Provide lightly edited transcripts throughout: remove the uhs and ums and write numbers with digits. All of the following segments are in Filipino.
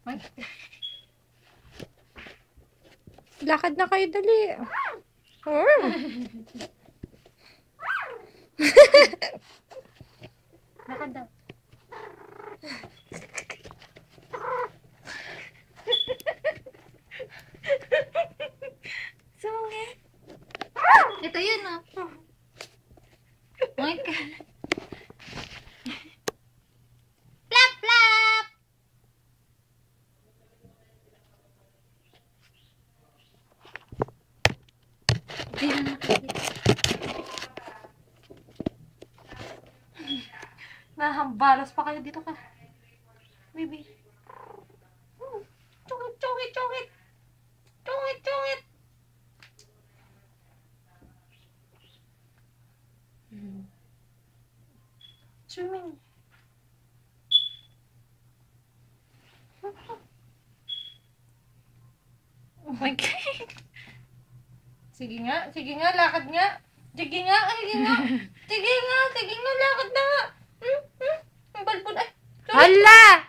Ay. Lakad na kayo, dali. Lakad daw. Sungit. Ito yun, oh. Oh my God. Plap, plap! Hindi na nakikita. Nahambalas pa kayo dito ka. Baby. Chungit, chungit, chungit. Chungit, chungit. Swimming. Oh my God. Sige nga, lakad nga. Sige nga, sige nga. Sige nga, lakad na nga. Ang balbon, ay. Hala!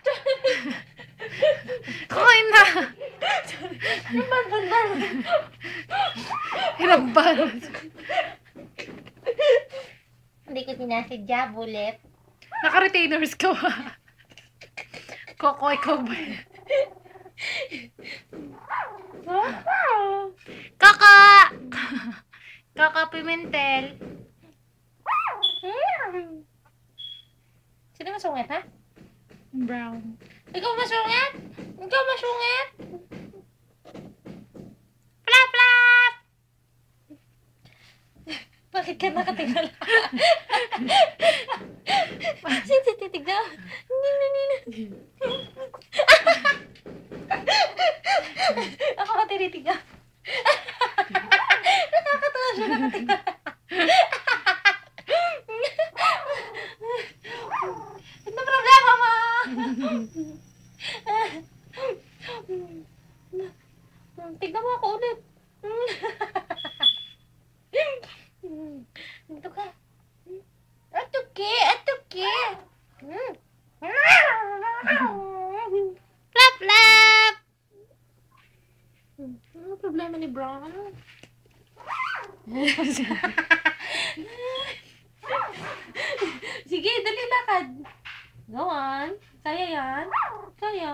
Kumain na! Ang balbon. Hinambalas. Hindi ko sinasadya, bulit. Naka-retainers ko. Koko, ikaw ba? Kaka! Kaka Pimentel. Sino masungit, ha? Brown. Ikaw masungit? Ikaw masungit? Plap, plap! Bakit ka nakatingala? Sino titignan? Nina. Ako ka tinitignan. Nakakatawa siya nakatingala. Ito problema mo. Tignan mo ako ulit. Dito ka. Atuki. Plap, plap! Ano problema ni Brown? Sige, dali lakad. Go on. Kaya yan. Kaya.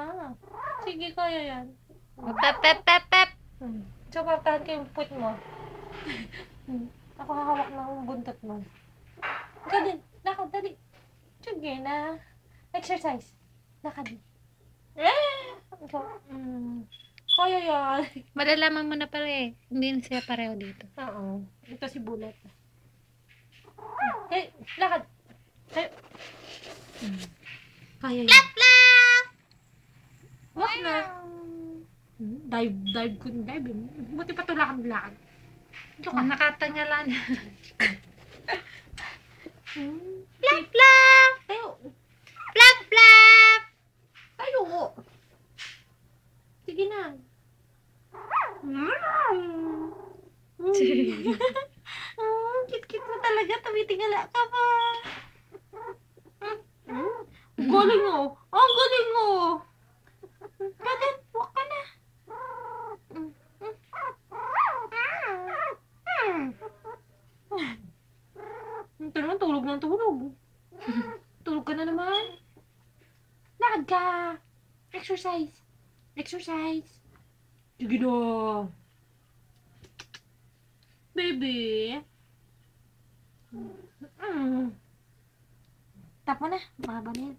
Sige, kaya yan. Pep, pep, pep, pep. So, papatahan ko yung foot mo. Ako hahawak ng buntot mo. Ikaw din. Lakad, dali. Sige na. Exercise. Lakad. Ikaw. Kaya yan. Malalaman mo na pala eh. Hindi na sila pareho dito. Oo. Ito si Bullet. Hey, lakad. Hey. Kaya yan. Plap, plap! Walk na. Dive ko. Dive. Buti pa ito lakad. Ito ka. Nakatangalan. Plap, plap. Tayo. Plap, plap! Tayo. Sige na. Cute-cute mo talaga. Tumitingala ka pa. Ang galing mo. Ang galing mo. Bakit? Walk ka na. Ito naman, tulog ng tulog. Tulog ka na naman. Lakad ka. Exercise. Sige na. Baby. Tap mo na. Mahaba na yan.